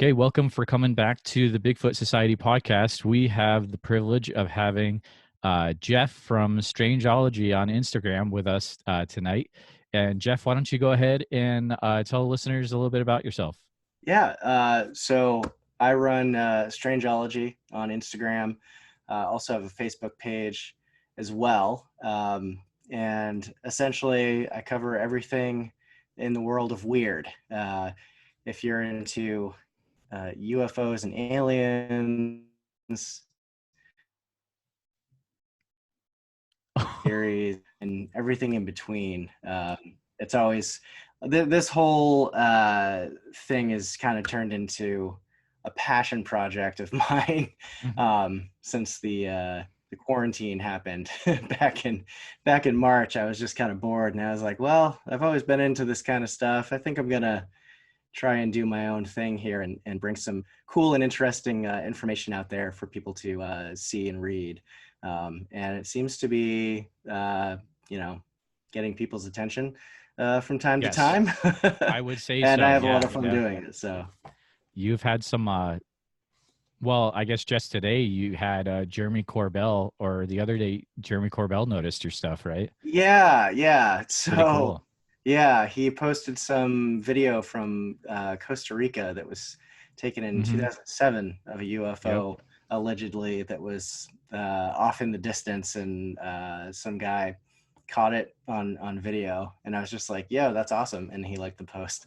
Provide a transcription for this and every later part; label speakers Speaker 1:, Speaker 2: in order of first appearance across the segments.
Speaker 1: Okay, welcome for coming back to the Bigfoot Society podcast. We have the privilege of having Jeff from Strangeology on Instagram with us tonight. And Jeff, why don't you go ahead and tell the listeners a little bit about yourself?
Speaker 2: Yeah, so I run Strangeology on Instagram. Also have a Facebook page as well. And essentially, I cover everything in the world of weird. If you're into UFOs and aliens, theories, and everything in between. It's always this whole thing is kind of turned into a passion project of mine since the quarantine happened back in March. I was just kind of bored, and I was like, well, I've always been into this kind of stuff. I think I'm gonna try and do my own thing here and bring some cool and interesting information out there for people to see and read. And it seems to be, getting people's attention from time to
Speaker 1: Yes,
Speaker 2: time.
Speaker 1: I would say
Speaker 2: And I
Speaker 1: so.
Speaker 2: have a lot
Speaker 1: Yeah,
Speaker 2: of fun doing it. So,
Speaker 1: you've had some. Well, I guess just today you had Jeremy Corbell, or the other day Jeremy Corbell noticed your stuff, right?
Speaker 2: yeah.
Speaker 1: Pretty
Speaker 2: So,
Speaker 1: cool.
Speaker 2: yeah, he posted some video from Costa Rica that was taken in
Speaker 1: Mm-hmm.
Speaker 2: 2007 of a
Speaker 1: Yep.
Speaker 2: UFO allegedly that was off in the distance, and some guy caught it on video, and I was just like, "Yo, that's awesome!" And he liked the post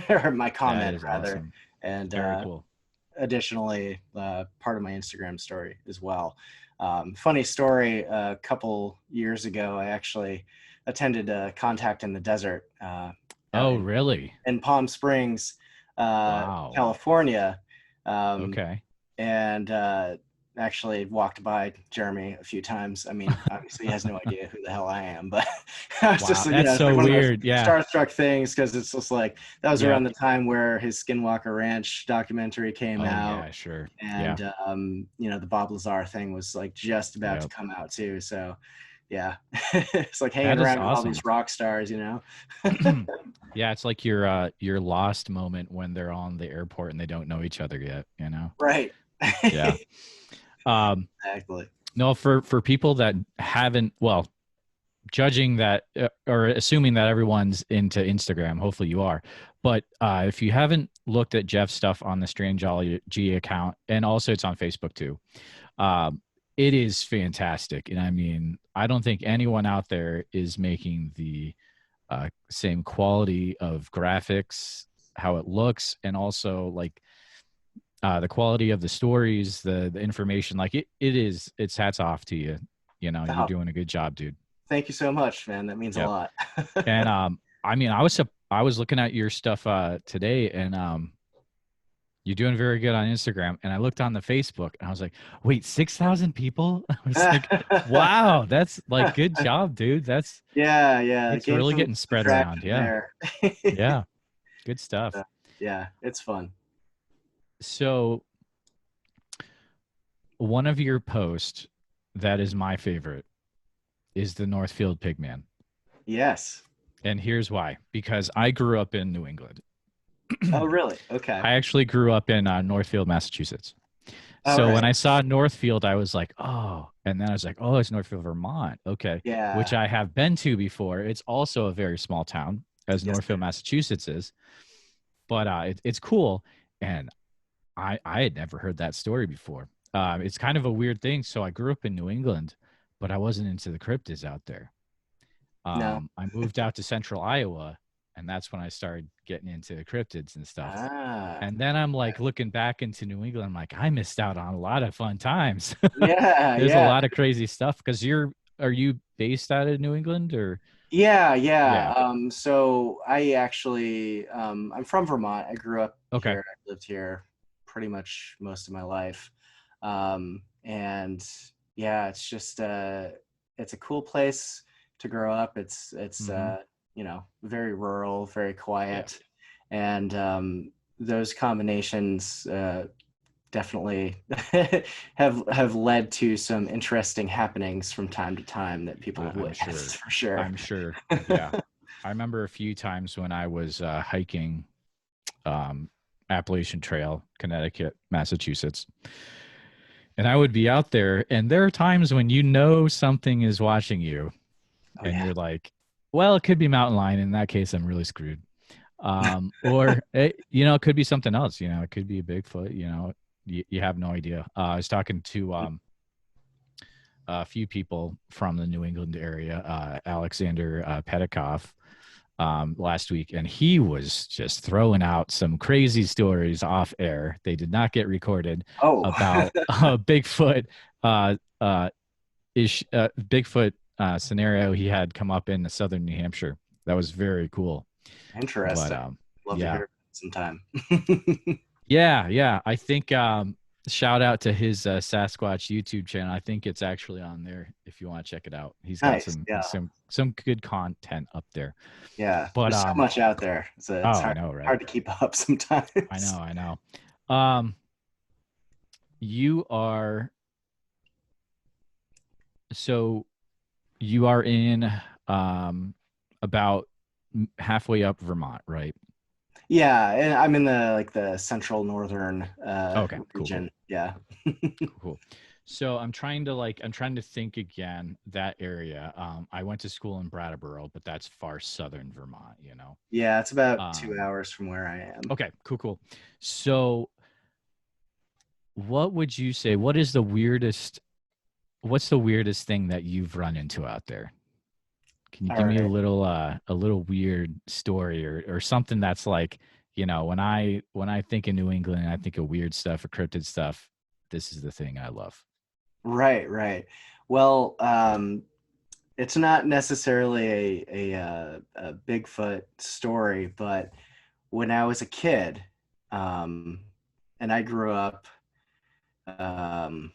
Speaker 2: or my
Speaker 1: That
Speaker 2: comment
Speaker 1: is
Speaker 2: rather,
Speaker 1: awesome.
Speaker 2: and
Speaker 1: Very cool.
Speaker 2: additionally, part of my Instagram story as well. Funny story, a couple years ago, I actually attended a contact in the desert out
Speaker 1: Oh, really?
Speaker 2: in Palm Springs,
Speaker 1: Wow.
Speaker 2: California, um,
Speaker 1: Okay.
Speaker 2: and actually walked by Jeremy a few times. I mean, obviously he has no idea who the hell I am, but I was just,
Speaker 1: Wow, that's
Speaker 2: it's like
Speaker 1: so
Speaker 2: one of those
Speaker 1: weird. Yeah.
Speaker 2: starstruck things, because it's just like that was
Speaker 1: Yeah.
Speaker 2: around the time where his Skinwalker Ranch documentary came
Speaker 1: Oh,
Speaker 2: out,
Speaker 1: yeah, sure. Yeah.
Speaker 2: and the Bob Lazar thing was like just about to
Speaker 1: Yep.
Speaker 2: come out too. So yeah, it's like hanging
Speaker 1: That is
Speaker 2: around with all
Speaker 1: awesome.
Speaker 2: these rock stars.
Speaker 1: Yeah, it's like your lost moment when they're on the airport and they don't know each other yet, you know?
Speaker 2: Right.
Speaker 1: Yeah. Um,
Speaker 2: Exactly.
Speaker 1: no, for people that haven't, well, judging that or assuming that everyone's into Instagram, hopefully you are. But if you haven't looked at Jeff's stuff on the Strangeology account, and also it's on Facebook too, um, it is fantastic. And I mean, I don't think anyone out there is making the same quality of graphics, how it looks, and also like the quality of the stories, the information. Like it's hats off to you. You know, you're
Speaker 2: Oh,
Speaker 1: doing a good job, dude.
Speaker 2: thank you so much, man. That means a
Speaker 1: Yep.
Speaker 2: lot.
Speaker 1: And I mean, I was looking at your stuff today, and you're doing very good on Instagram. And I looked on the Facebook, and I was like, wait, 6,000 people? I was like, wow, that's like good job, dude.
Speaker 2: Yeah.
Speaker 1: It's
Speaker 2: Gained
Speaker 1: really
Speaker 2: some
Speaker 1: getting
Speaker 2: some
Speaker 1: spread around.
Speaker 2: traction
Speaker 1: Yeah,
Speaker 2: there.
Speaker 1: yeah, good stuff.
Speaker 2: Yeah, it's fun.
Speaker 1: So one of your posts that is my favorite is the Northfield Pigman.
Speaker 2: Yes.
Speaker 1: And here's why: because I grew up in New England.
Speaker 2: Oh, really? Okay.
Speaker 1: I actually grew up in Northfield, Massachusetts.
Speaker 2: All
Speaker 1: So when
Speaker 2: right.
Speaker 1: I saw Northfield, I was like, oh, and then I was like, oh, it's Northfield, Vermont. Okay. Which
Speaker 2: Yeah.
Speaker 1: I have been to before. It's also a very small town, as
Speaker 2: Yes.
Speaker 1: Northfield, Massachusetts is, but it's cool. And I had never heard that story before. It's kind of a weird thing. So I grew up in New England, but I wasn't into the cryptids out there.
Speaker 2: No.
Speaker 1: I moved out to central Iowa, and that's when I started getting into the cryptids and stuff.
Speaker 2: Ah.
Speaker 1: And then I'm like looking back into New England, I'm like, I missed out on a lot of fun times.
Speaker 2: Yeah,
Speaker 1: There's a
Speaker 2: yeah.
Speaker 1: lot of crazy stuff because are you based out of New England or?
Speaker 2: Yeah.
Speaker 1: Yeah.
Speaker 2: So I actually, I'm from Vermont. I grew up
Speaker 1: Okay.
Speaker 2: here. I lived here pretty much most of my life. And yeah, it's just, it's a cool place to grow up.
Speaker 1: Mm-hmm.
Speaker 2: Very rural, very
Speaker 1: Yeah.
Speaker 2: quiet. And those combinations definitely have led to some interesting happenings from time to time that people have
Speaker 1: I'm sure.
Speaker 2: witnessed for sure.
Speaker 1: I'm sure. Yeah. I remember a few times when I was hiking. Um, Appalachian Trail, Connecticut, Massachusetts. And I would be out there, and there are times when you know something is watching you,
Speaker 2: Oh
Speaker 1: and
Speaker 2: yeah.
Speaker 1: you're like, well, it could be mountain lion. In that case, I'm really screwed. Or it could be something else. It could be a Bigfoot. You have no idea. I was talking to a few people from the New England area, Alexander Petikoff, last week, and he was just throwing out some crazy stories off air. They did not get recorded
Speaker 2: Oh,
Speaker 1: about Bigfoot Bigfoot scenario he had come up in southern New Hampshire. That was very cool. But
Speaker 2: interesting. Love to
Speaker 1: yeah,
Speaker 2: hear it sometime.
Speaker 1: yeah. I think shout out to his Sasquatch YouTube channel. I think it's actually on there if you want to check it out. He's got
Speaker 2: Nice.
Speaker 1: some
Speaker 2: Yeah.
Speaker 1: some good content up there.
Speaker 2: Yeah.
Speaker 1: But
Speaker 2: There's so much out there. It's
Speaker 1: I
Speaker 2: hard,
Speaker 1: know, right?
Speaker 2: hard to keep up sometimes.
Speaker 1: I know. Um, you are so you are in about halfway up Vermont, right?
Speaker 2: Yeah, and I'm in the central northern
Speaker 1: Okay, cool.
Speaker 2: region. Yeah.
Speaker 1: Cool. So I'm trying to think again that area. I went to school in Brattleboro, but that's far southern Vermont.
Speaker 2: Yeah, it's about
Speaker 1: Um,
Speaker 2: 2 hours from where I am.
Speaker 1: okay, cool. So what would you say? What's the weirdest thing that you've run into out there? Can you
Speaker 2: All
Speaker 1: give me
Speaker 2: right.
Speaker 1: a little weird story or something that's like, when I think of New England and I think of weird stuff or cryptid stuff, this is the thing I love.
Speaker 2: Right, right. Well, it's not necessarily a Bigfoot story, but when I was a kid, um, and I grew up um,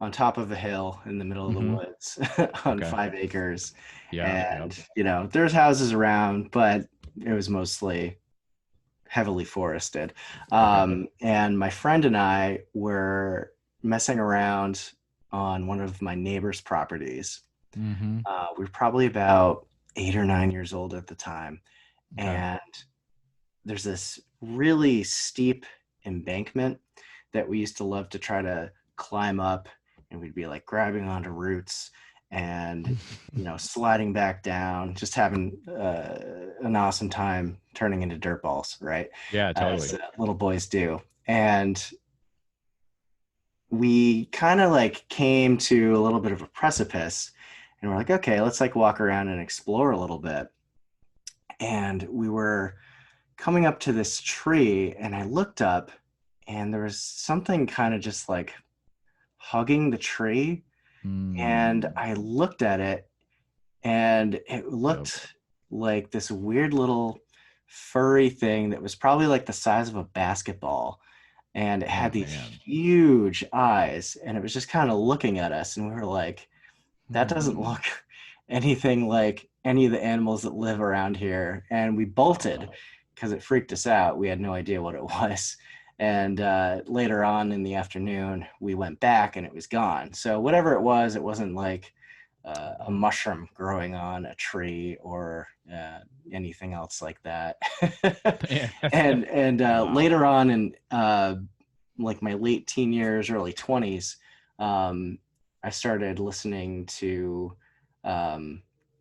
Speaker 2: on top of a hill in the middle of the
Speaker 1: Mm-hmm.
Speaker 2: woods on
Speaker 1: Okay.
Speaker 2: 5 acres,
Speaker 1: Yeah. Yep.
Speaker 2: and there's houses around, but it was mostly heavily forested.
Speaker 1: Okay.
Speaker 2: And my friend and I were messing around on one of my neighbor's properties.
Speaker 1: Mm-hmm.
Speaker 2: We were probably about 8 or 9 years old at the time.
Speaker 1: Okay.
Speaker 2: And there's this really steep embankment that we used to love to try to climb up. And we'd be like grabbing onto roots and sliding back down, just having an awesome time turning into dirt balls, right?
Speaker 1: Yeah,
Speaker 2: As
Speaker 1: totally.
Speaker 2: little boys do. And we kind of like came to a little bit of a precipice, and we're like, okay, let's like walk around and explore a little bit. And we were coming up to this tree, and I looked up, and there was something kind of just like hugging the tree. And
Speaker 1: Mm.
Speaker 2: I looked at it, and it
Speaker 1: Dope.
Speaker 2: looked like this weird little furry thing that was probably like the size of a basketball, and it
Speaker 1: Oh
Speaker 2: had these
Speaker 1: man.
Speaker 2: huge eyes, and it was just kind of looking at us, and we were like, that doesn't
Speaker 1: Hmm.
Speaker 2: look anything like any of the animals that live around here. And we bolted because it freaked us out. We had no idea what it was. And later on in the afternoon, we went back and it was gone. So whatever it wasn't like a mushroom growing on a tree or anything else like that. and
Speaker 1: Wow.
Speaker 2: later on in like my late teen years, early 20s, um, I started listening to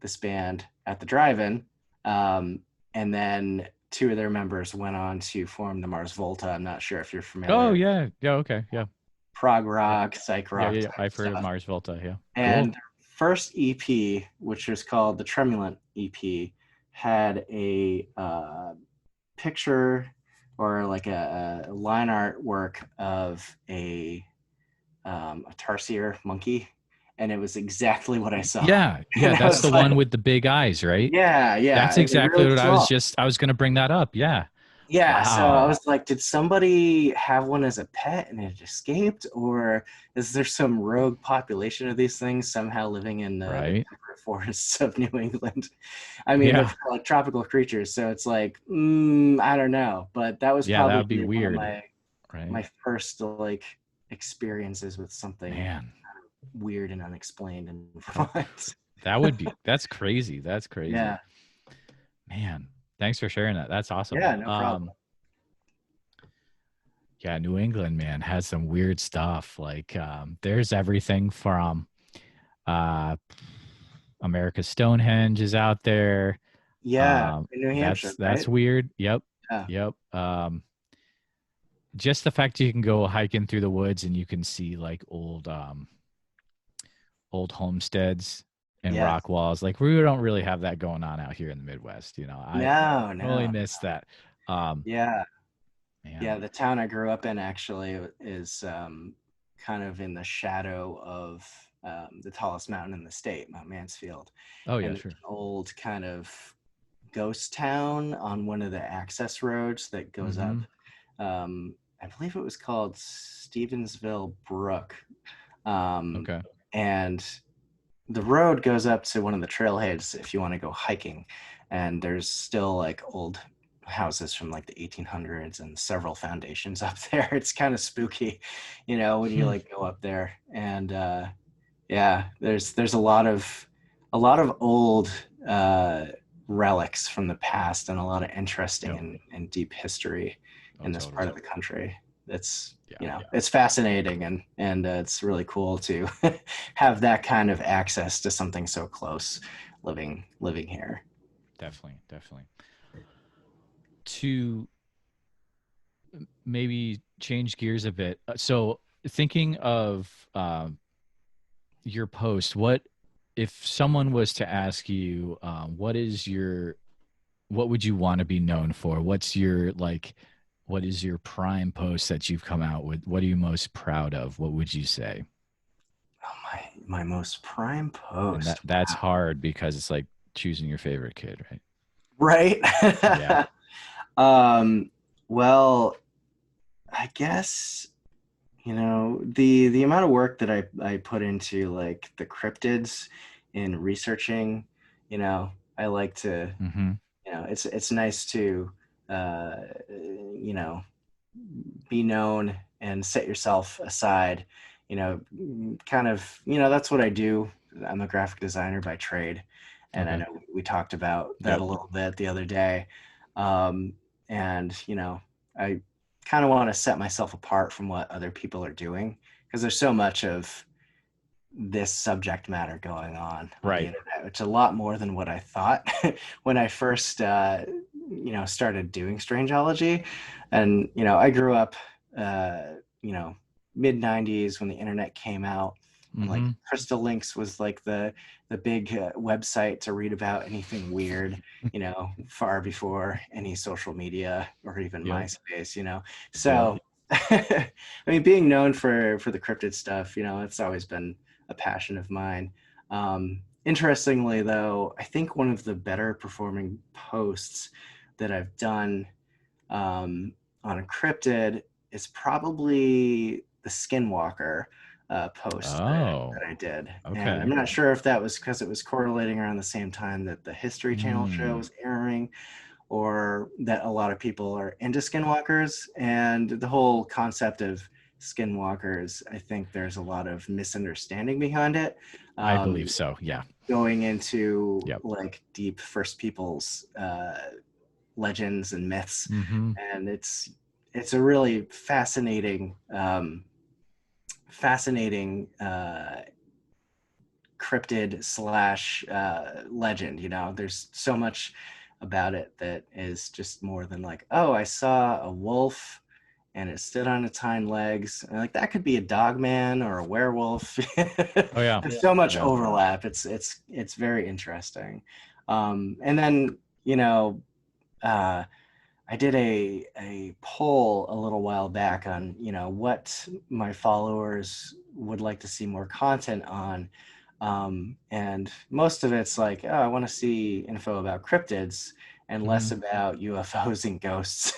Speaker 2: this band at the drive-in, and then two of their members went on to form the Mars Volta. I'm not sure if you're
Speaker 1: Oh
Speaker 2: familiar.
Speaker 1: yeah. Yeah. Okay. Yeah.
Speaker 2: Prog
Speaker 1: Yeah.
Speaker 2: rock, psych
Speaker 1: Yeah.
Speaker 2: rock
Speaker 1: Yeah.
Speaker 2: type
Speaker 1: I've heard of
Speaker 2: stuff.
Speaker 1: Mars Volta. Yeah.
Speaker 2: And
Speaker 1: Cool.
Speaker 2: their first EP, which was called the Tremulant EP, had a picture or like a line artwork of a tarsier monkey, and it was exactly what I saw.
Speaker 1: Yeah. Yeah.
Speaker 2: And I
Speaker 1: That's
Speaker 2: was
Speaker 1: the
Speaker 2: like,
Speaker 1: one with the big eyes, right?
Speaker 2: yeah, yeah,
Speaker 1: That's
Speaker 2: and
Speaker 1: exactly
Speaker 2: really
Speaker 1: what
Speaker 2: small.
Speaker 1: I was going to bring that up. Yeah.
Speaker 2: Yeah, so I
Speaker 1: Wow.
Speaker 2: was like, did somebody have one as a pet and it escaped, or is there some rogue population of these things somehow living in the
Speaker 1: Right.
Speaker 2: temperate forests of New England? I mean, they're
Speaker 1: Yeah.
Speaker 2: like tropical creatures, so it's like, I don't know, but that was
Speaker 1: Yeah. That
Speaker 2: probably
Speaker 1: would be
Speaker 2: one of
Speaker 1: weird.
Speaker 2: my
Speaker 1: Right.
Speaker 2: first like experiences with something
Speaker 1: Man.
Speaker 2: weird and unexplained in
Speaker 1: That,
Speaker 2: Vermont.
Speaker 1: that's crazy. That's crazy.
Speaker 2: Yeah,
Speaker 1: Man. Thanks for sharing that. That's awesome.
Speaker 2: yeah, no problem.
Speaker 1: Yeah, New England, man, has some weird stuff. Like there's everything from uh America's Stonehenge is out there.
Speaker 2: Yeah, in New Hampshire,
Speaker 1: That's
Speaker 2: right?
Speaker 1: weird. Yep.
Speaker 2: Yeah.
Speaker 1: Yep. Just the fact you can go hiking through the woods and you can see like old homesteads and
Speaker 2: Yes.
Speaker 1: rock walls. Like we don't really have that going on out here in the Midwest. I
Speaker 2: No,
Speaker 1: totally
Speaker 2: no.
Speaker 1: miss that. Um,
Speaker 2: Yeah. Yeah,
Speaker 1: man.
Speaker 2: the town I grew up in actually is kind of in the shadow of the tallest mountain in the state, Mount Mansfield.
Speaker 1: Oh
Speaker 2: And
Speaker 1: yeah,
Speaker 2: there's
Speaker 1: sure.
Speaker 2: an old kind of ghost town on one of the access roads that goes up.
Speaker 1: Mm-hmm.
Speaker 2: I believe it was called Stevensville Brook. Um,
Speaker 1: Okay.
Speaker 2: and the road goes up to one of the trailheads if you want to go hiking, and there's still like old houses from like the 1800s and several foundations up there. It's kind of spooky, when you
Speaker 1: Hmm.
Speaker 2: like go up there. And yeah, there's a lot of old uh, relics from the past, and a lot of interesting
Speaker 1: Yep.
Speaker 2: and deep history
Speaker 1: Oh,
Speaker 2: in this part
Speaker 1: totally.
Speaker 2: of the country. It's
Speaker 1: Yeah.
Speaker 2: it's fascinating, and it's really cool to have that kind of access to something so close, living here.
Speaker 1: Definitely. Definitely. To maybe change gears a bit. So thinking of your post, what if someone was to ask you, what would you want to be known for? What is your prime post that you've come out with? What are you most proud of? What would you say?
Speaker 2: Oh, my most prime
Speaker 1: And
Speaker 2: post.
Speaker 1: that's
Speaker 2: Wow.
Speaker 1: hard because it's like choosing your favorite kid, right?
Speaker 2: Right.
Speaker 1: Yeah.
Speaker 2: um, well, I guess the amount of work that I put into like the cryptids in researching. I like to.
Speaker 1: Mm-hmm.
Speaker 2: It's nice to uh, you know be known and set yourself aside. Kind of, that's what I do. I'm a graphic designer by trade, and I
Speaker 1: Okay.
Speaker 2: know we talked about that
Speaker 1: Yep.
Speaker 2: a little bit the other day. um, and I kind of want to set myself apart from what other people are doing, because there's so much of this subject matter going on the
Speaker 1: Right.
Speaker 2: internet, which is a lot more than what I thought when I first, started doing Strangeology. And I grew up, uh, you know, mid '90s when the internet came out, and like
Speaker 1: Mm-hmm.
Speaker 2: Crystal Links was like the big website to read about anything weird. Far before any social media or even
Speaker 1: Yep.
Speaker 2: MySpace.
Speaker 1: Yep.
Speaker 2: So. I mean, being known for the cryptid stuff, it's always been a passion of mine. Interestingly, though, I think one of the better performing posts that I've done on a cryptid is probably the Skinwalker post that
Speaker 1: Oh,
Speaker 2: I did. And I'm
Speaker 1: okay.
Speaker 2: not sure if that was because it was correlating around the same time that the History Channel show
Speaker 1: Hmm.
Speaker 2: was airing, or that a lot of people are into skinwalkers. And the whole concept of skinwalkers, I think there's a lot of misunderstanding behind it,
Speaker 1: I
Speaker 2: um,
Speaker 1: believe so. Yeah.
Speaker 2: going into
Speaker 1: Yep.
Speaker 2: like deep First Peoples legends and myths.
Speaker 1: Mm-hmm.
Speaker 2: And it's a really fascinating cryptid slash legend. There's so much about it that is just more than like, oh, I saw a wolf and it stood on its hind legs. And like, that could be a dog man or a werewolf.
Speaker 1: Oh yeah.
Speaker 2: There's so much
Speaker 1: Yeah.
Speaker 2: overlap. It's very interesting. And then uh, I did a poll a little while back on what my followers would like to see more content on, and most of it's like, oh, I want to see info about cryptids and less
Speaker 1: Mm-hmm.
Speaker 2: about UFOs and ghosts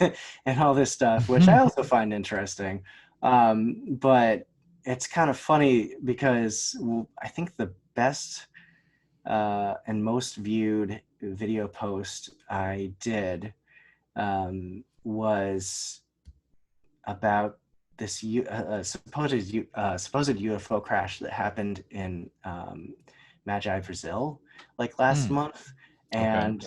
Speaker 2: and all this stuff, which I also find interesting. But it's kind of funny because I think the best and most viewed video post I did was about this supposed UFO crash that happened in Magi, Brazil, like last
Speaker 1: Mm.
Speaker 2: month.
Speaker 1: Okay.
Speaker 2: And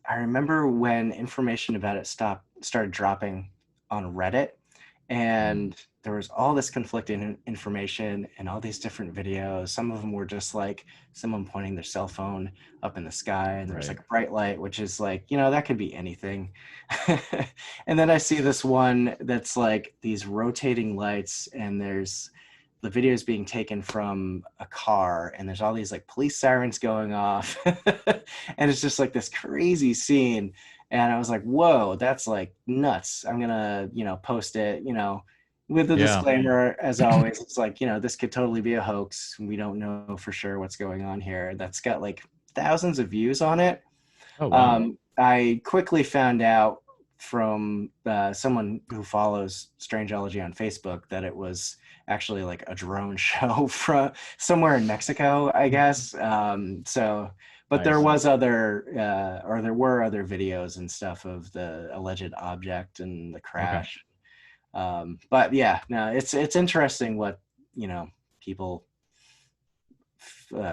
Speaker 2: I remember when information about it started dropping on Reddit, and there was all this conflicting information and all these different videos. Some of them were just like someone pointing their cell phone up in the sky, and there's
Speaker 1: Right.
Speaker 2: like a bright light, which is like, that could be anything. And then I see this one that's like these rotating lights, and there's the video is being taken from a car, and there's all these like police sirens going off. And it's just like this crazy scene. And I was like, whoa, that's like nuts. I'm gonna, post it, with the
Speaker 1: Yeah.
Speaker 2: disclaimer, as always. It's like, this could totally be a hoax. We don't know for sure what's going on here. That's got like thousands of views on it.
Speaker 1: Oh, wow.
Speaker 2: I quickly found out from someone who follows Strangeology on Facebook that it was actually like a drone show from somewhere in Mexico, I guess. But there
Speaker 1: Nice.
Speaker 2: was there were other videos and stuff of the alleged object and the
Speaker 1: Okay.
Speaker 2: crash. But yeah, no, it's interesting what people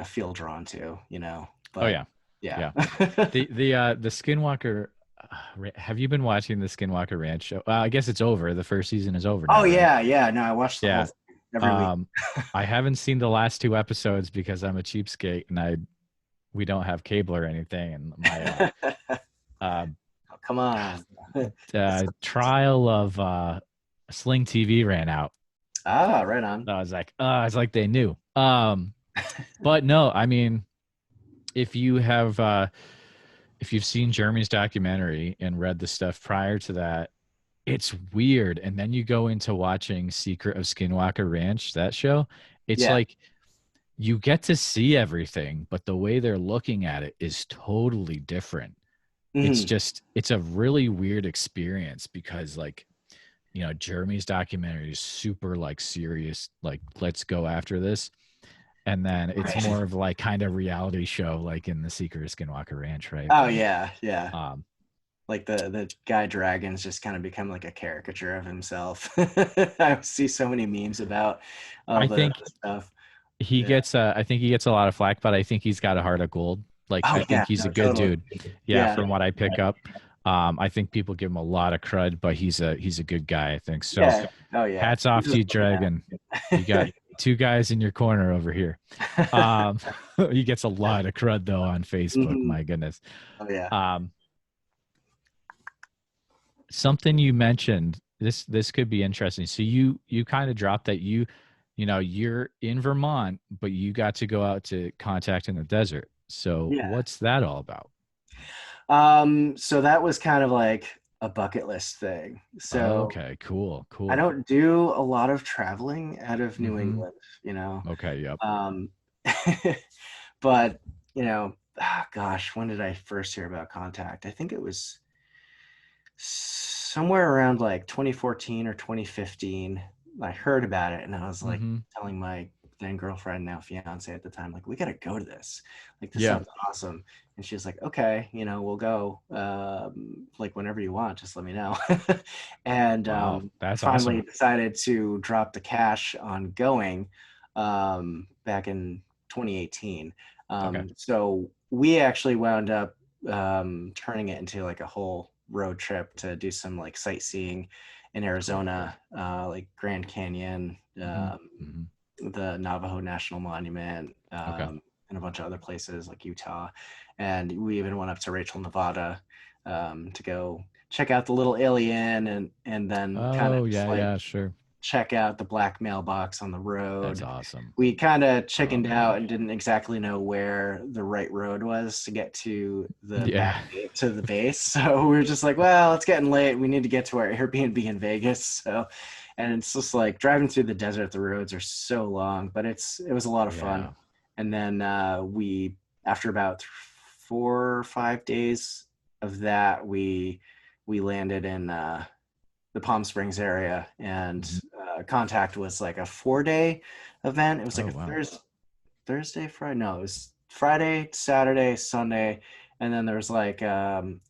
Speaker 2: feel drawn to,
Speaker 1: Oh,
Speaker 2: But
Speaker 1: yeah.
Speaker 2: yeah.
Speaker 1: Yeah. The Skinwalker. Have you been watching the Skinwalker Ranch show? I guess it's over. The first season is over
Speaker 2: Oh
Speaker 1: now, right?
Speaker 2: yeah, yeah. No, I watched the whole
Speaker 1: Yeah.
Speaker 2: thing every week.
Speaker 1: I haven't seen the last two episodes because I'm a cheapskate and we don't have cable or anything. And my uh,
Speaker 2: Oh, come on.
Speaker 1: trial of Sling TV ran out.
Speaker 2: Ah, right on.
Speaker 1: So I was like, it's like they knew. But no, I mean, if you've seen Jeremy's documentary and read the stuff prior to that, it's weird. And then you go into watching Secret of Skinwalker Ranch, that show. It's
Speaker 2: Yeah.
Speaker 1: like you get to see everything, but the way they're looking at it is totally different.
Speaker 2: Mhm.
Speaker 1: It's a really weird experience because like, Jeremy's documentary is super like serious, like let's go after this. And then it's
Speaker 2: Right.
Speaker 1: more of like kind of reality show, like in the Secret of Skinwalker Ranch, right?
Speaker 2: Oh yeah, yeah.
Speaker 1: Um,
Speaker 2: Like the guy dragons just kind of become like a caricature of himself. I see so many memes about all
Speaker 1: I
Speaker 2: the
Speaker 1: think
Speaker 2: stuff.
Speaker 1: he
Speaker 2: Yeah.
Speaker 1: gets I think he gets a lot of flack, but I think he's got a heart of gold. Like
Speaker 2: Oh
Speaker 1: I think
Speaker 2: yeah,
Speaker 1: he's a
Speaker 2: no,
Speaker 1: good
Speaker 2: totally.
Speaker 1: dude. Yeah,
Speaker 2: Yeah.
Speaker 1: from what I pick up. I think people give him a lot of crud, but he's a good guy, I think. So
Speaker 2: Yeah. Oh yeah.
Speaker 1: hats off
Speaker 2: He's
Speaker 1: to
Speaker 2: a
Speaker 1: you,
Speaker 2: funny
Speaker 1: Dragon. You got two guys in your corner over here.
Speaker 2: guy.
Speaker 1: Um, he gets a lot of crud though on Facebook.
Speaker 2: Mhm.
Speaker 1: My goodness.
Speaker 2: Oh yeah.
Speaker 1: Um, something you mentioned, this could be interesting. So you kind of dropped that you're in Vermont, but you got to go out to contact in the desert. So
Speaker 2: Yeah.
Speaker 1: what's that all about?
Speaker 2: So that was kind of like a bucket list thing. So
Speaker 1: Okay, cool,
Speaker 2: I
Speaker 1: cool.
Speaker 2: don't do a lot of traveling out of New
Speaker 1: Mm-hmm.
Speaker 2: England, you know.
Speaker 1: Okay, yep.
Speaker 2: Um, but gosh, when did I first hear about Contact? I think it was somewhere around like 2014 or 2015. I heard about it and I was like
Speaker 1: Mm-hmm.
Speaker 2: telling my then girlfriend, now fiance at the time, like, we got to go to this. Like, this
Speaker 1: Yeah.
Speaker 2: sounds awesome. And she was like, okay, we'll go. Like, whenever you want, just let me know. And
Speaker 1: Wow, that's
Speaker 2: finally
Speaker 1: awesome.
Speaker 2: decided to drop the cash on going back in 2018.
Speaker 1: Okay.
Speaker 2: So we actually wound up turning it into like a whole road trip to do some like sightseeing in
Speaker 1: Cool.
Speaker 2: Arizona, like Grand Canyon,
Speaker 1: Mm-hmm. Mm-hmm.
Speaker 2: the Navajo National Monument,
Speaker 1: Okay.
Speaker 2: and a bunch of other places like Utah. And we even went up to Rachel, Nevada, to go check out the little alien, and then kind of
Speaker 1: Oh
Speaker 2: just
Speaker 1: yeah,
Speaker 2: like
Speaker 1: yeah, sure.
Speaker 2: check out the black mailbox on the
Speaker 1: That's
Speaker 2: road.
Speaker 1: awesome.
Speaker 2: We kind of
Speaker 1: Oh
Speaker 2: chickened out
Speaker 1: man.
Speaker 2: and didn't exactly know where the right road was to get to the
Speaker 1: Yeah.
Speaker 2: to the base. So we were just like, well, it's getting late. We need to get to our Airbnb in Vegas. So, and it's just like driving through the desert. The roads are so long, but it was a lot of fun.
Speaker 1: Yeah.
Speaker 2: And then we, after about 4 or 5 days of that, we landed in the Palm Springs area, and
Speaker 1: Mhm.
Speaker 2: Contact was like a 4 day event. It was like
Speaker 1: Oh
Speaker 2: a
Speaker 1: wow.
Speaker 2: Thursday, Friday. No, it was Friday, Saturday, Sunday, and then there was like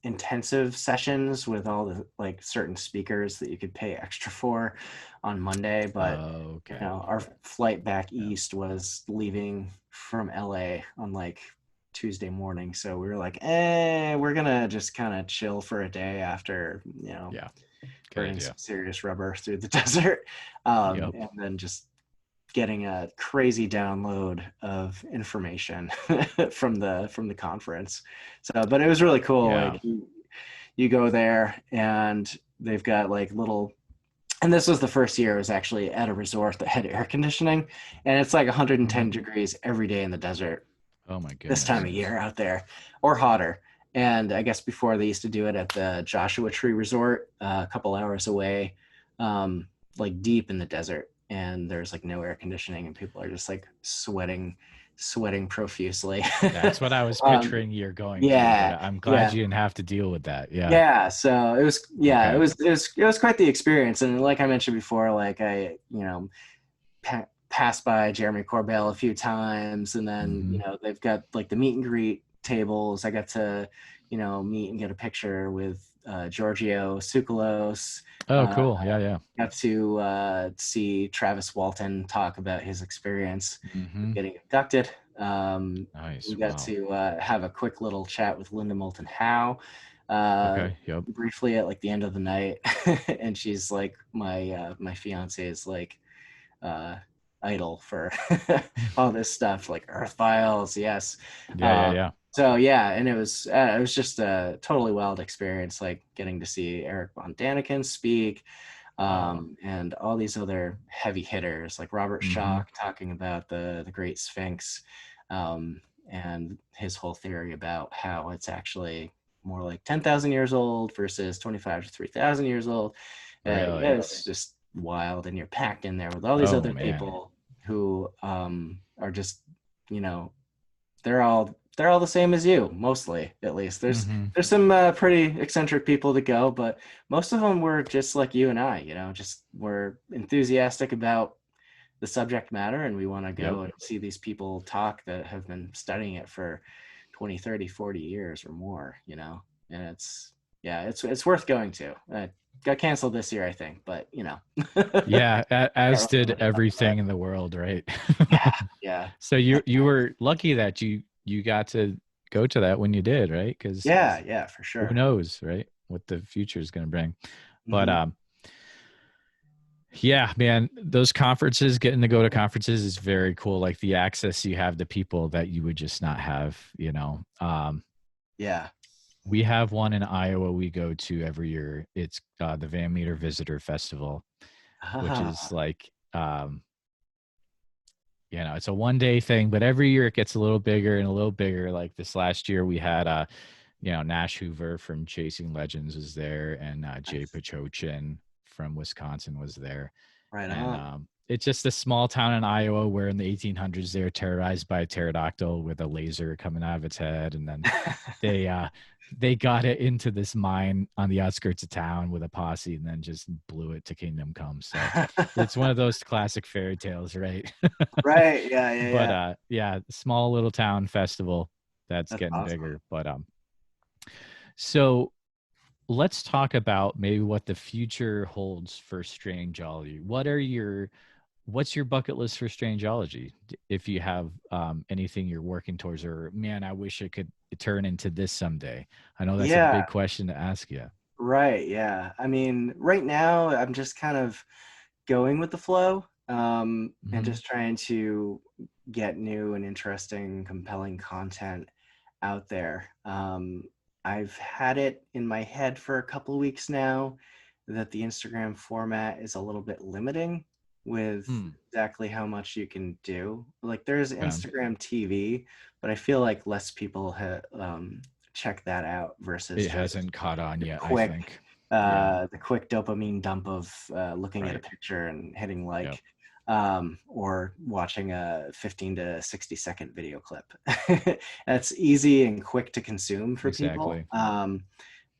Speaker 2: intensive sessions with all the like certain speakers that you could pay extra for on Monday. But
Speaker 1: Okay.
Speaker 2: our flight back
Speaker 1: Yeah.
Speaker 2: east was leaving from LA on like Tuesday morning, so we were like, we're gonna just kind of chill for a day after,
Speaker 1: Yeah. Good
Speaker 2: burning some
Speaker 1: idea.
Speaker 2: serious rubber through the desert,
Speaker 1: Yep.
Speaker 2: and then just getting a crazy download of information from the conference. So, but it was really cool.
Speaker 1: Yeah.
Speaker 2: Like you go there and they've got like little, and this was the first year I was actually at a resort that had air conditioning, and it's like 110
Speaker 1: Mhm.
Speaker 2: degrees every day in the desert
Speaker 1: Oh my
Speaker 2: this time
Speaker 1: goodness.
Speaker 2: of year out there, or hotter. And I guess before they used to do it at the Joshua Tree Resort, a couple hours away, like deep in the desert. And there's like no air conditioning, and people are just like sweating profusely.
Speaker 1: That's what I was
Speaker 2: um,
Speaker 1: picturing you're going to, but
Speaker 2: yeah,
Speaker 1: I'm glad
Speaker 2: yeah,
Speaker 1: you didn't have to deal with that. Yeah.
Speaker 2: yeah. So it was, yeah,
Speaker 1: Okay.
Speaker 2: it was quite the experience. And like I mentioned before, like passed by Jeremy Korbel a few times, and then
Speaker 1: Hmm.
Speaker 2: they've got like the meet and greet tables. I got to meet and get a picture with Giorgio Tsoukalos.
Speaker 1: Oh,
Speaker 2: Uh,
Speaker 1: cool. Yeah, yeah.
Speaker 2: got to see Travis Walton talk about his experience of
Speaker 1: Hmm.
Speaker 2: getting abducted. We
Speaker 1: Nice.
Speaker 2: got
Speaker 1: Wow.
Speaker 2: to have a quick little chat with Linda Moulton Howe uh,
Speaker 1: Okay. Yep.
Speaker 2: briefly at like the end of the night, and she's like my fiance is like uh, idol for all this stuff like Earth Files. Yes.
Speaker 1: Yeah, yeah,
Speaker 2: Um,
Speaker 1: yeah.
Speaker 2: so yeah, and it was just a totally wild experience, like getting to see Eric Von Daniken speak,
Speaker 1: Wow.
Speaker 2: and all these other heavy hitters like Robert
Speaker 1: Hmm.
Speaker 2: Schoch talking about the Great Sphinx, um, and his whole theory about how it's actually more like 10,000 years old versus 25 to 3,000 years old. Yeah,
Speaker 1: Really?
Speaker 2: it's just wild, and you're packed in there with all these
Speaker 1: Oh
Speaker 2: other
Speaker 1: man.
Speaker 2: people who are just, you know, they're all the same as you, mostly, at least.
Speaker 1: Hmm.
Speaker 2: There's some pretty eccentric people to go, but most of them were just like you and I, just were enthusiastic about the subject matter, and we want to
Speaker 1: Yep.
Speaker 2: go and see these people talk that have been studying it for 20, 30, 40 years or more, and yeah, it's worth going to. Got canceled this year, I think, but
Speaker 1: Yeah,
Speaker 2: can't
Speaker 1: as
Speaker 2: really
Speaker 1: did
Speaker 2: much about that.
Speaker 1: everything in the world, right?
Speaker 2: Yeah, yeah,
Speaker 1: So you were lucky that you got to go to that when you did, right? Because
Speaker 2: yeah, yeah, for
Speaker 1: who
Speaker 2: sure.
Speaker 1: knows, right? What the future is going to bring. But
Speaker 2: Hmm.
Speaker 1: yeah, man, those conferences, getting to go to conferences is very cool. Like the access you have to people that you would just not have.
Speaker 2: Yeah.
Speaker 1: We have one in Iowa we go to every year. It's the Van Meter Visitor Festival, which is
Speaker 2: Ah,
Speaker 1: like it's a 1 day thing, but every year it gets a little bigger and a little bigger. Like this last year, we had Nash Hoover from Chasing Legends was there, and Jay
Speaker 2: nice.
Speaker 1: Pachochin from Wisconsin was there,
Speaker 2: Right
Speaker 1: and
Speaker 2: on.
Speaker 1: it's just a small town in Iowa where in the 1800s they were terrorized by a pterodactyl with a laser coming out of its head, and then they uh, they got it into this mine on the outskirts of town with a posse, and then just blew it to kingdom come. So it's one of those classic fairy tales, right?
Speaker 2: Right. Yeah. Yeah.
Speaker 1: But
Speaker 2: Yeah.
Speaker 1: yeah, small little town festival that's
Speaker 2: That's
Speaker 1: getting
Speaker 2: awesome.
Speaker 1: bigger. But so let's talk about maybe what the future holds for Strangeology. What's your bucket list for Strangeology? If you have anything you're working towards, or man, I wish it could turn into this someday. I know that's a
Speaker 2: Yeah.
Speaker 1: big question to ask you.
Speaker 2: Right. Yeah. I mean, right now I'm just kind of going with the flow, and
Speaker 1: Hmm.
Speaker 2: just trying to get new and interesting, compelling content out there. I've had it in my head for a couple of weeks now that the Instagram format is a little bit limiting with
Speaker 1: Hmm.
Speaker 2: exactly how much you can do. Like there's
Speaker 1: Okay.
Speaker 2: Instagram TV, but I feel like less people check that out versus
Speaker 1: It
Speaker 2: just
Speaker 1: hasn't caught on
Speaker 2: the
Speaker 1: yet, I
Speaker 2: quick
Speaker 1: think. Yeah.
Speaker 2: the quick dopamine dump of looking at a
Speaker 1: Right.
Speaker 2: picture and hitting
Speaker 1: Yep.
Speaker 2: like, or watching a 15 to 60-second video clip. That's easy and quick to consume for people.
Speaker 1: Exactly.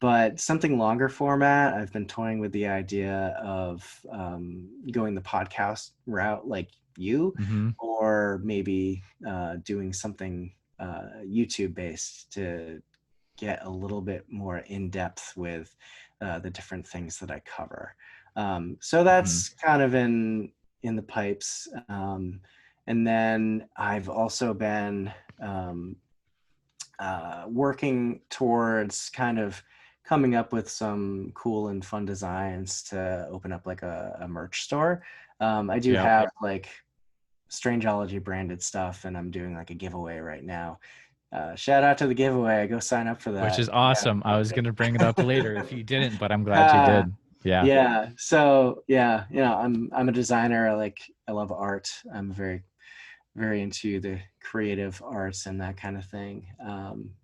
Speaker 2: But something longer format, I've been toying with the idea of going the podcast route like you,
Speaker 1: Hmm.
Speaker 2: or maybe doing something YouTube based to get a little bit more in depth with the different things that I cover. So
Speaker 1: Hmm.
Speaker 2: that's kind of in the pipes. And then I've also been working towards kind of coming up with some cool and fun designs to open up like a merch store. I do
Speaker 1: Yeah.
Speaker 2: have like Strangeology branded stuff, and I'm doing like a giveaway right now. Shout out to the giveaway. Go sign up for
Speaker 1: Which
Speaker 2: that.
Speaker 1: is awesome. I was gonna bring it up later if you didn't, but I'm glad you
Speaker 2: Yeah.
Speaker 1: did. Yeah.
Speaker 2: Yeah. So yeah, I'm a designer. I love art. I'm very into the creative arts and that kind of thing.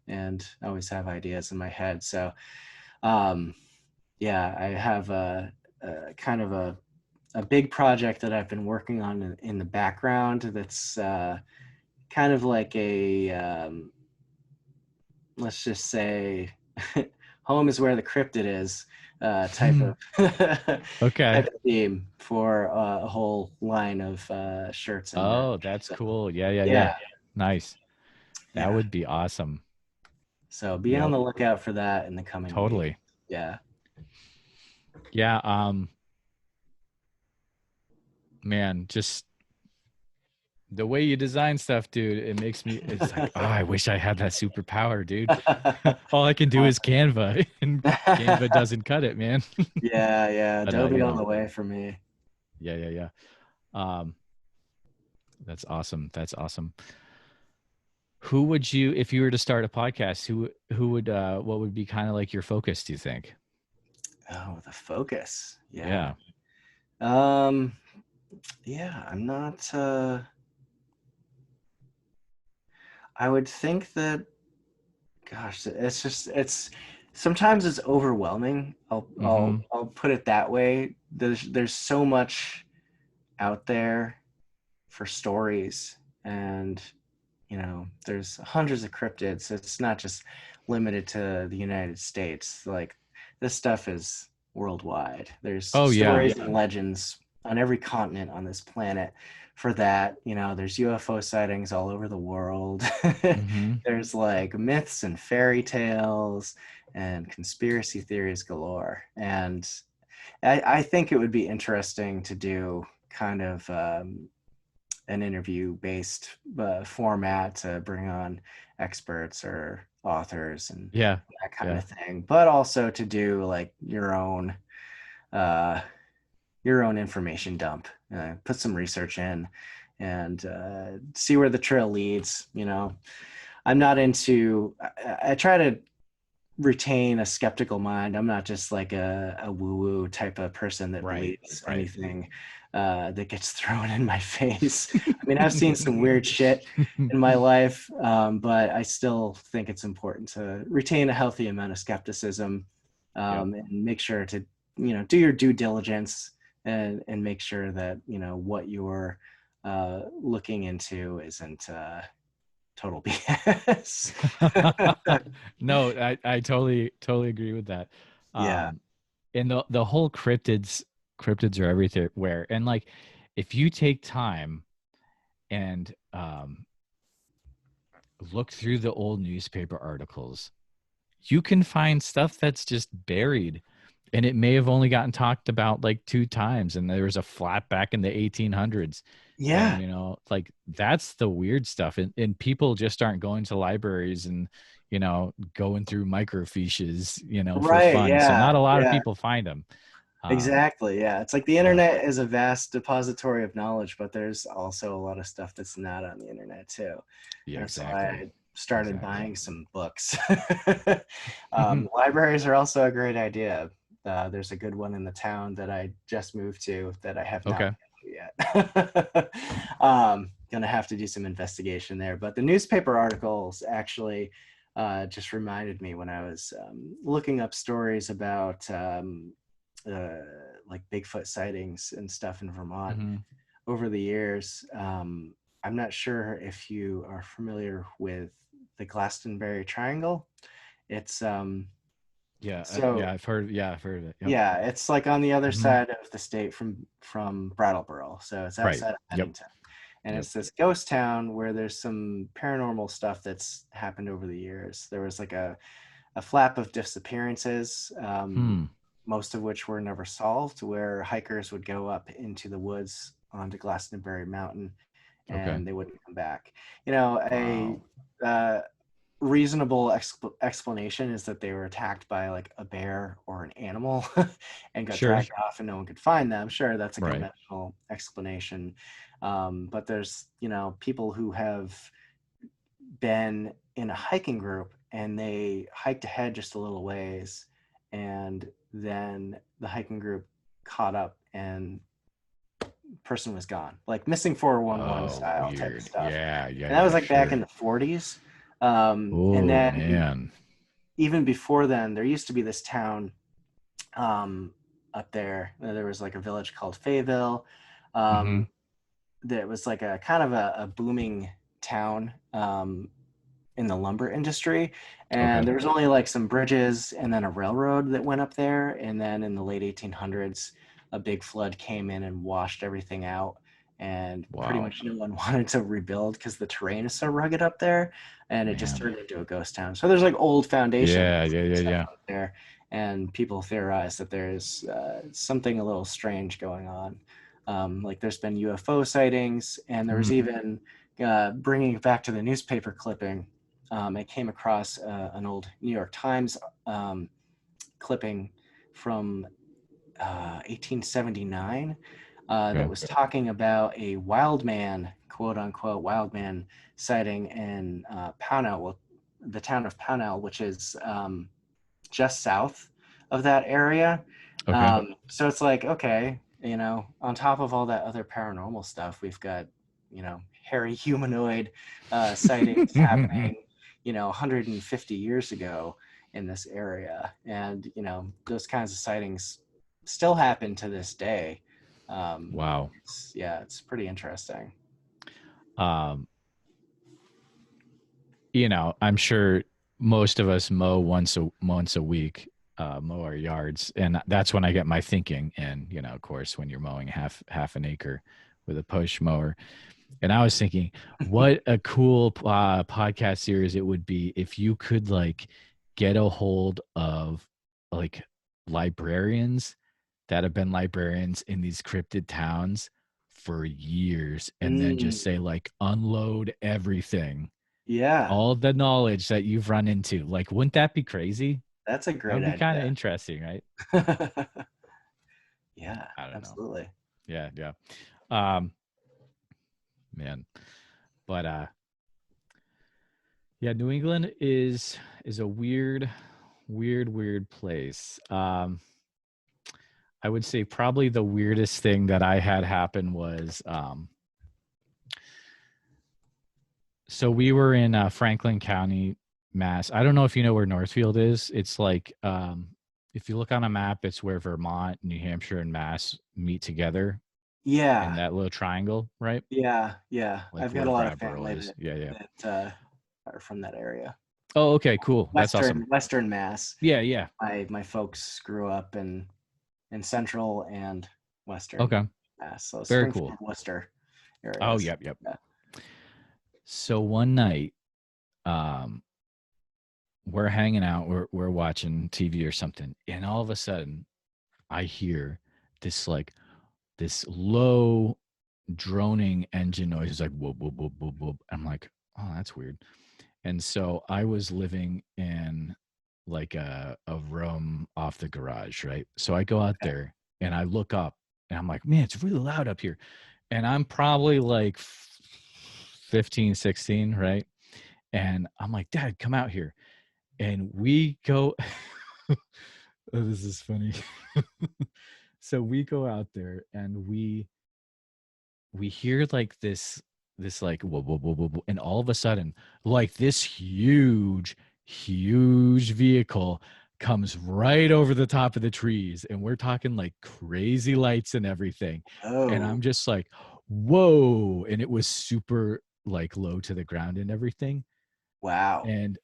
Speaker 2: And I always have ideas in my head. So um, yeah, I have a kind of a big project that I've been working on in the background. That's kind of like a let's just say home is where the cryptid is type of
Speaker 1: Okay.
Speaker 2: type of theme for a whole line of shirts and merch.
Speaker 1: Oh, that's
Speaker 2: So,
Speaker 1: cool. Yeah, yeah, yeah.
Speaker 2: yeah,
Speaker 1: Nice. That
Speaker 2: yeah.
Speaker 1: would be awesome.
Speaker 2: So be on
Speaker 1: Yep.
Speaker 2: the lookout for that in the coming week.
Speaker 1: Totally.
Speaker 2: Yeah.
Speaker 1: Yeah. Man, just the way you design stuff, dude, it makes me, it's like, oh, I wish I had that superpower, dude. All I can do is Canva, and Canva doesn't cut it, man.
Speaker 2: Yeah, yeah.
Speaker 1: But
Speaker 2: Adobe all the way for me.
Speaker 1: yeah, yeah, yeah. Um, that's awesome. That's awesome. Who would you, if you were to start a podcast, who would what would be kind of like your focus, do you think?
Speaker 2: Oh, the focus. Yeah.
Speaker 1: Yeah.
Speaker 2: Um, yeah, I'm not I would think that gosh, it's sometimes it's overwhelming.
Speaker 1: Mm-hmm.
Speaker 2: I'll put it that way. There's so much out there for stories, and there's hundreds of cryptids. It's not just limited to the United States. Like this stuff is worldwide. There's
Speaker 1: Oh yeah.
Speaker 2: stories and legends on every continent on this planet for that. There's UFO sightings all over the world.
Speaker 1: Mm-hmm.
Speaker 2: There's like myths and fairy tales and conspiracy theories galore. And I think it would be interesting to do kind of an interview based format to bring on experts or authors and
Speaker 1: Yeah.
Speaker 2: that kind
Speaker 1: Yeah.
Speaker 2: of thing, but also to do like uh, your own information dump, put some research in and see where the trail leads. I'm not into, I try to retain a skeptical mind. I'm not just like a woo-woo type of person that
Speaker 1: Right.
Speaker 2: believes
Speaker 1: Right.
Speaker 2: anything that gets thrown in my face. I mean, I've seen some weird shit in my life, but I still think it's important to retain a healthy amount of skepticism,
Speaker 1: Yep.
Speaker 2: and make sure to, do your due diligence and make sure that, what you're looking into isn't total BS.
Speaker 1: No, I totally agree with that.
Speaker 2: Yeah.
Speaker 1: Um, and the whole cryptids are everywhere. And like, if you take time and look through the old newspaper articles, you can find stuff that's just buried, and it may have only gotten talked about like 2 times, and there was a flat back in the 1800s. And
Speaker 2: Yeah.
Speaker 1: like, that's the weird stuff, and people just aren't going to libraries and going through microfiches for
Speaker 2: Right.
Speaker 1: fun, so
Speaker 2: Yeah.
Speaker 1: not a lot of
Speaker 2: Yeah.
Speaker 1: people find them. um
Speaker 2: Exactly. Yeah. It's like the
Speaker 1: yeah,
Speaker 2: internet is a vast depository of knowledge, but there's also a lot of stuff that's not on the internet too.
Speaker 1: yeah,
Speaker 2: That's
Speaker 1: exactly,
Speaker 2: why I started
Speaker 1: exactly.
Speaker 2: buying some books. Libraries are also a great idea. There's a good one in the town that I just moved to that I have not
Speaker 1: Okay.
Speaker 2: been to yet. Gonna have to do some investigation there. But the newspaper articles actually just reminded me when I was looking up stories about uh, like Bigfoot sightings and stuff in Vermont
Speaker 1: Hmm.
Speaker 2: over the years. I'm not sure if you are familiar with the Glastonbury Triangle. It's
Speaker 1: Yeah,
Speaker 2: so
Speaker 1: I've heard of it. Yep.
Speaker 2: yeah, it's like on the other
Speaker 1: Hmm.
Speaker 2: side of the state from Brattleboro, so it's
Speaker 1: Right.
Speaker 2: outside of
Speaker 1: Yep.
Speaker 2: Bennington, and
Speaker 1: Yep.
Speaker 2: it's this ghost town where there's some paranormal stuff that's happened over the years. There was like a flap of disappearances,
Speaker 1: Hmm.
Speaker 2: most of which were never solved, where hikers would go up into the woods onto Glastonbury Mountain
Speaker 1: Okay.
Speaker 2: and they wouldn't come back. You know, a
Speaker 1: Wow.
Speaker 2: uh, reasonable explanation is that they were attacked by like a bear or an animal and got
Speaker 1: Sure.
Speaker 2: dragged off and no one could find them. Sure, that's a
Speaker 1: Right.
Speaker 2: conventional explanation. But there's, people who have been in a hiking group and they hiked ahead just a little ways, and then the hiking group caught up and person was gone, like missing 411
Speaker 1: Oh,
Speaker 2: style type of
Speaker 1: weird.
Speaker 2: stuff.
Speaker 1: Yeah, yeah,
Speaker 2: And that was
Speaker 1: yeah,
Speaker 2: like back in
Speaker 1: sure.
Speaker 2: the 40s. And
Speaker 1: Oh,
Speaker 2: then
Speaker 1: man.
Speaker 2: even before then, there used to be this town up there. There was like a village called Fayetteville.
Speaker 1: Mm-hmm.
Speaker 2: That was like a kind of a booming town in the lumber industry.
Speaker 1: Okay.
Speaker 2: And there was only like some bridges and then a railroad that went up there. And then in the late 1800s, a big flood came in and washed everything out. And pretty
Speaker 1: Wow.
Speaker 2: much no one wanted to rebuild because the terrain is so rugged up there. And it just
Speaker 1: Man.
Speaker 2: turned into a ghost town. So there's like old foundations
Speaker 1: Yeah, yeah,
Speaker 2: and
Speaker 1: yeah,
Speaker 2: stuff
Speaker 1: yeah.
Speaker 2: up there. And people theorize that there's something a little strange going on. Like there's been UFO sightings, and there was
Speaker 1: Mm,
Speaker 2: even bringing it back to the newspaper clipping. I came across an old New York Times clipping from 1879 that
Speaker 1: okay.
Speaker 2: was talking about a wild man, quote unquote, wild man sighting in Pownell, well, the town of Pownell, which is just south of that area.
Speaker 1: Okay.
Speaker 2: So it's like, okay, on top of all that other paranormal stuff, we've got, hairy humanoid sightings happening, 150 years ago in this area. And, those kinds of sightings still happen to this day.
Speaker 1: Wow.
Speaker 2: It's pretty interesting.
Speaker 1: Um, I'm sure most of us mow once a week, mow our yards, and that's when I get my thinking. And of course, when you're mowing half an acre with a push mower, and I was thinking, what a cool podcast series it would be if you could like get a hold of like librarians that have been librarians in these cryptid towns for years, and then just
Speaker 2: Mm,
Speaker 1: say like unload everything,
Speaker 2: yeah,
Speaker 1: all the knowledge that you've run into. Like, wouldn't that be crazy?
Speaker 2: that's a
Speaker 1: That
Speaker 2: great
Speaker 1: would be kind of
Speaker 2: idea.
Speaker 1: interesting, right?
Speaker 2: Yeah,
Speaker 1: I don't know.
Speaker 2: absolutely.
Speaker 1: Yeah, yeah. Um, man. But yeah, New England is a weird place. I would say probably the weirdest thing that I had happen was so we were in Franklin County, Mass. I don't know if you know where Northfield is. It's like if you look on a map, it's where Vermont, New Hampshire, and Mass meet together in
Speaker 2: Yeah,
Speaker 1: that little triangle, right?
Speaker 2: yeah.
Speaker 1: Like
Speaker 2: I've got
Speaker 1: where
Speaker 2: a lot of
Speaker 1: Brattleboro
Speaker 2: family
Speaker 1: is. Yeah, yeah.
Speaker 2: that are from that area.
Speaker 1: Oh, okay, cool. That's awesome.
Speaker 2: Western Mass.
Speaker 1: Yeah, yeah.
Speaker 2: My folks grew up in Central and Western
Speaker 1: Okay.
Speaker 2: Mass, so
Speaker 1: Very cool.
Speaker 2: Springfield, Worcester
Speaker 1: Oh,
Speaker 2: areas.
Speaker 1: yep, yep.
Speaker 2: Yeah.
Speaker 1: So one night, um, we're hanging out, we're watching TV or something, and all of a sudden, I hear this like this low droning engine noise. It's like whoop whoop whoop whoop whoop. I'm like, oh, that's weird. And so I was living in like a room off the garage, right? So I go out
Speaker 2: Okay.
Speaker 1: there and I look up and I'm like, man, it's really loud up here. And I'm probably like 15, 16, right? And I'm like, Dad, come out here. And we go, oh, this is funny. So we go out there and we hear like this like whoa, whoa, whoa, whoa, whoa, and all of a sudden like this huge vehicle comes right over the top of the trees, and we're talking like crazy lights and everything, and
Speaker 2: Oh,
Speaker 1: I'm just like whoa, and it was super like low to the ground and everything.
Speaker 2: wow.
Speaker 1: And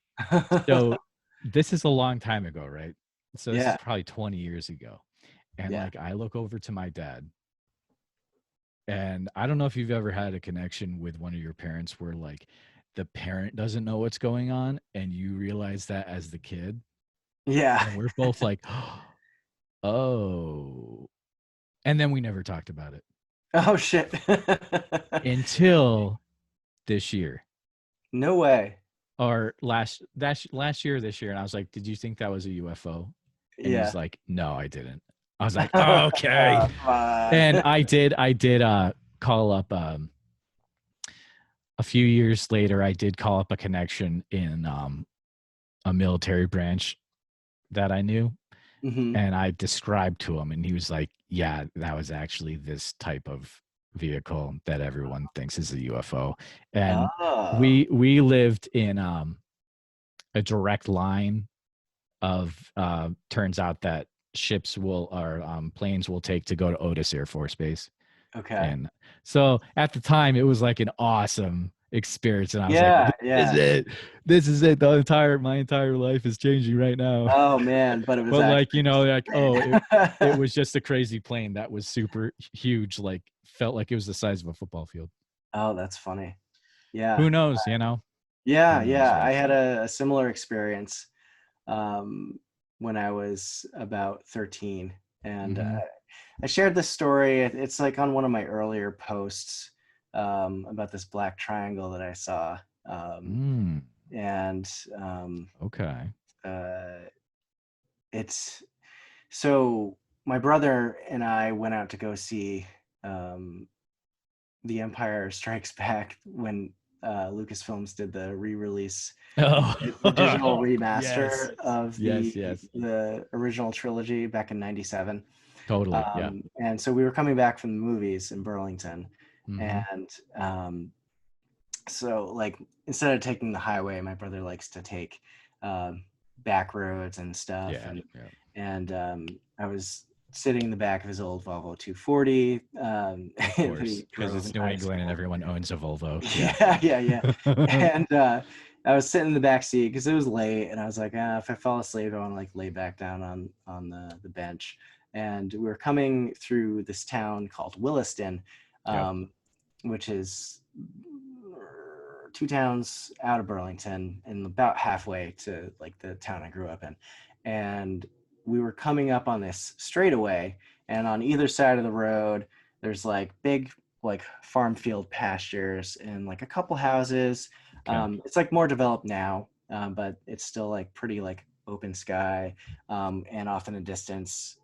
Speaker 1: so this is a long time ago, right? So this is
Speaker 2: Yeah,
Speaker 1: probably 20 years ago, and
Speaker 2: yeah.
Speaker 1: like I look over to my dad, and I don't know if you've ever had a connection with one of your parents where like the parent doesn't know what's going on and you realize that as the kid.
Speaker 2: Yeah.
Speaker 1: And we're both like, oh. And then we never talked about it
Speaker 2: Oh shit.
Speaker 1: until this year.
Speaker 2: No way.
Speaker 1: or last year or this year, and I was like, "Did you think that was a UFO?" And he's
Speaker 2: Yeah.
Speaker 1: like, "No, I didn't." I was like, oh, "Okay."
Speaker 2: Come on.
Speaker 1: And I did call up a few years later. I did call up a connection in a military branch that I knew,
Speaker 2: Hmm.
Speaker 1: and I described to him, and he was like, "Yeah, that was actually this type of vehicle that everyone thinks is a UFO." And
Speaker 2: Oh,
Speaker 1: we lived in a direct line of turns out that ships will or planes will take to go to Otis Air Force Base.
Speaker 2: okay.
Speaker 1: And so at the time it was like an awesome experience, and I was like,
Speaker 2: Yeah,
Speaker 1: this is
Speaker 2: yeah.
Speaker 1: it. This is it. My entire life is changing right now.
Speaker 2: Oh man, but it was
Speaker 1: But like,
Speaker 2: actually just
Speaker 1: like, oh,
Speaker 2: a
Speaker 1: it
Speaker 2: plane.
Speaker 1: was just a crazy plane that was super huge, like felt like it was the size of a football field.
Speaker 2: Oh, that's funny. Yeah.
Speaker 1: Who knows,
Speaker 2: Yeah,
Speaker 1: who knows,
Speaker 2: yeah.
Speaker 1: but
Speaker 2: I had a similar experience um, when I was about 13. And
Speaker 1: mhm.
Speaker 2: I shared this story. It's like on one of my earlier posts about this black triangle that I saw. Um,
Speaker 1: Mm,
Speaker 2: and um,
Speaker 1: okay.
Speaker 2: uh, it's so my brother and I went out to go see um, The Empire Strikes Back when Lucasfilms did the re-release, the digital
Speaker 1: Oh, yes.
Speaker 2: remaster of
Speaker 1: Yes, yes.
Speaker 2: the original trilogy back in '97.
Speaker 1: Totally. Yeah.
Speaker 2: And so we were coming back from the movies in Burlington,
Speaker 1: Mhm.
Speaker 2: and so like instead of taking the highway, my brother likes to take back roads and stuff,
Speaker 1: Yeah, yeah.
Speaker 2: and I was sitting in the back of his old Volvo 240
Speaker 1: Of
Speaker 2: that
Speaker 1: course,
Speaker 2: he
Speaker 1: because
Speaker 2: drove
Speaker 1: it's
Speaker 2: in
Speaker 1: New
Speaker 2: high
Speaker 1: England and
Speaker 2: school.
Speaker 1: everyone owns a Volvo. Yeah.
Speaker 2: Yeah, yeah, yeah. And I was sitting in the back seat because it was late, and I was like, if I fall asleep, I want to like lay back down on the bench. And we were coming through this town called Williston,
Speaker 1: Yep.
Speaker 2: um, which is two towns out of Burlington and about halfway to like the town I grew up in. And we were coming up on this straightaway, and on either side of the road, there's like big like farm field pastures and like a couple houses.
Speaker 1: Okay.
Speaker 2: It's like more developed now, but it's still like pretty like open sky, and off in the distance.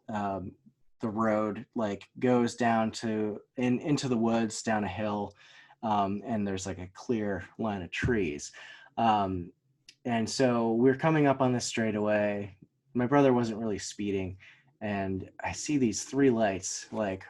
Speaker 2: The road like goes down into the woods down a hill, and there's like a clear line of trees. Um, and so we're coming up on this straightaway. My brother wasn't really speeding, and I see these three lights like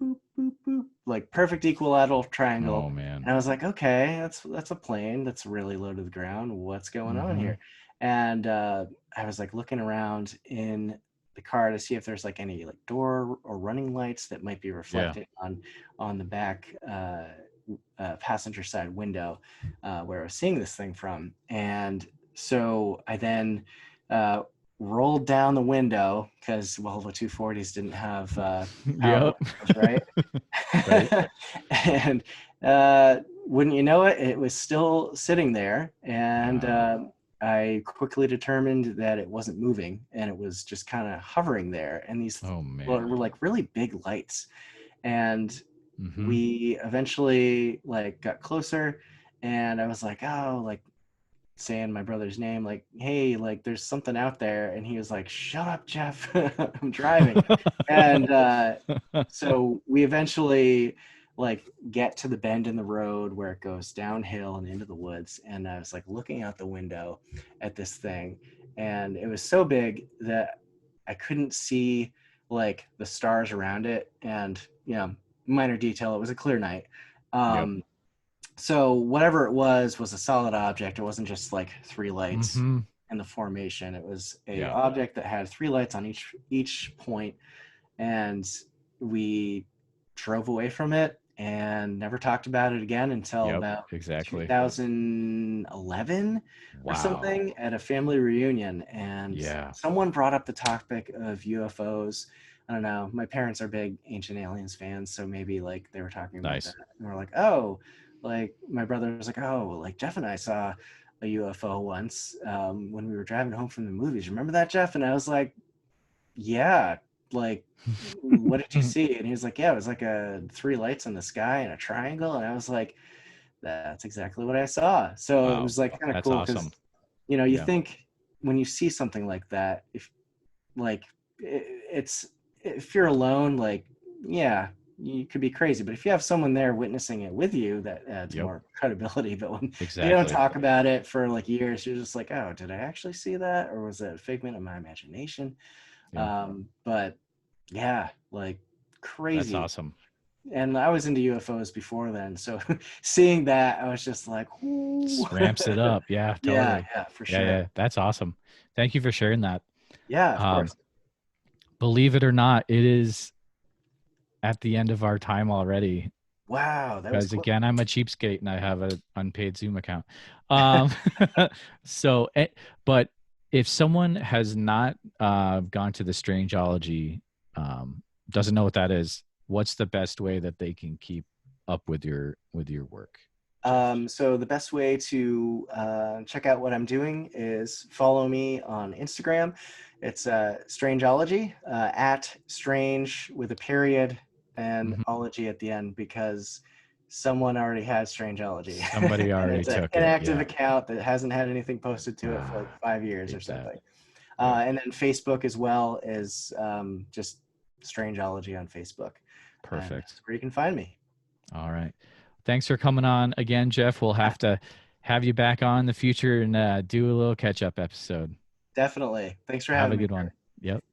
Speaker 2: boop, boop, boop, like perfect equilateral triangle.
Speaker 1: Oh man.
Speaker 2: And I was like, okay, that's a plane that's really low to the ground. What's going on
Speaker 1: Mhm.
Speaker 2: here? And I was like looking around in the car to see if there's like any like door or running lights that might be
Speaker 1: Yeah.
Speaker 2: reflected on the back passenger side window where I was seeing this thing from. And so I then uh, rolled down the window because well the 240s didn't have power
Speaker 1: Yep.
Speaker 2: windows, right?
Speaker 1: Right.
Speaker 2: And wouldn't you know it, it was still sitting there, and
Speaker 1: Wow.
Speaker 2: I quickly determined that it wasn't moving and it was just kind of hovering there. And these
Speaker 1: Oh
Speaker 2: were
Speaker 1: man.
Speaker 2: like really big lights, and
Speaker 1: Mhm.
Speaker 2: we eventually like got closer, and I was like, oh, like saying my brother's name, like, hey, like there's something out there. And he was like, shut up, Jeff. I'm driving. And so we eventually like get to the bend in the road where it goes downhill and into the woods. And I was like looking out the window at this thing, and it was so big that I couldn't see like the stars around it. And minor detail, it was a clear night.
Speaker 1: Yep.
Speaker 2: So whatever it was a solid object. It wasn't just like three lights
Speaker 1: Mhm.
Speaker 2: in the formation. It was a
Speaker 1: Yeah.
Speaker 2: object that had three lights on each point, and we drove away from it and never talked about it again until
Speaker 1: Yep.
Speaker 2: about
Speaker 1: Exactly.
Speaker 2: 2011 or
Speaker 1: Wow.
Speaker 2: something at a family reunion. And
Speaker 1: Yeah.
Speaker 2: someone brought up the topic of UFOs. I don't know. My parents are big Ancient Aliens fans, so maybe like they were talking about that.
Speaker 1: Nice.
Speaker 2: And we're like, oh, like my brother was like, oh, like Jeff and I saw a UFO once when we were driving home from the movies. Remember that, Jeff? And I was like, yeah, like what did you see? And he was like, yeah, it was like a three lights in the sky and a triangle. And I was like, that's exactly what I saw. So it
Speaker 1: Wow,
Speaker 2: was like kind of
Speaker 1: that's
Speaker 2: cool because,
Speaker 1: awesome.
Speaker 2: you know, you
Speaker 1: Yeah.
Speaker 2: think when you see something like that, if like it's if you're alone, like yeah, you could be crazy. But if you have someone there witnessing it with you, that adds
Speaker 1: Yep.
Speaker 2: more credibility. But when they don't
Speaker 1: Exactly.
Speaker 2: talk about it for like years, you're just like, oh, did I actually see that, or was it a figment of my imagination?
Speaker 1: Yeah.
Speaker 2: But yeah, like
Speaker 1: That's
Speaker 2: crazy.
Speaker 1: awesome.
Speaker 2: And I was into UFOs before then, so seeing that, I was just like, "Ooh."
Speaker 1: Ramps it up. Yeah,
Speaker 2: Yeah,
Speaker 1: totally.
Speaker 2: yeah, for
Speaker 1: Yeah,
Speaker 2: sure.
Speaker 1: yeah. That's awesome. Thank you for sharing that.
Speaker 2: Yeah, of
Speaker 1: Um,
Speaker 2: course.
Speaker 1: believe it or not, it is at the end of our time already.
Speaker 2: Wow, that was
Speaker 1: Because
Speaker 2: quick.
Speaker 1: again, I'm a cheapskate and I have an unpaid Zoom account. Um, so, but if someone has not gone to the Strangeology, doesn't know what that is, what's the best way that they can keep up with your work, Jeff?
Speaker 2: So the best way to check out what I'm doing is follow me on Instagram. It's Strangeology, at strange with a period and
Speaker 1: Mhm.
Speaker 2: ology at the end because someone already has Strangeology.
Speaker 1: Somebody
Speaker 2: And
Speaker 1: already
Speaker 2: it's an
Speaker 1: took it.
Speaker 2: inactive
Speaker 1: Yeah.
Speaker 2: account that hasn't had anything posted to it for like
Speaker 1: Ah,
Speaker 2: 5 years or
Speaker 1: hate that.
Speaker 2: something.
Speaker 1: Yep.
Speaker 2: And then Facebook as well is just Strangeology on Facebook. And
Speaker 1: Perfect.
Speaker 2: that's where you can find me.
Speaker 1: All right. Thanks for coming on again, Jeff. We'll have to have you back on in the future and do a little catch up episode.
Speaker 2: Definitely. Thanks for
Speaker 1: Have
Speaker 2: having
Speaker 1: a
Speaker 2: me.
Speaker 1: good one. Yep.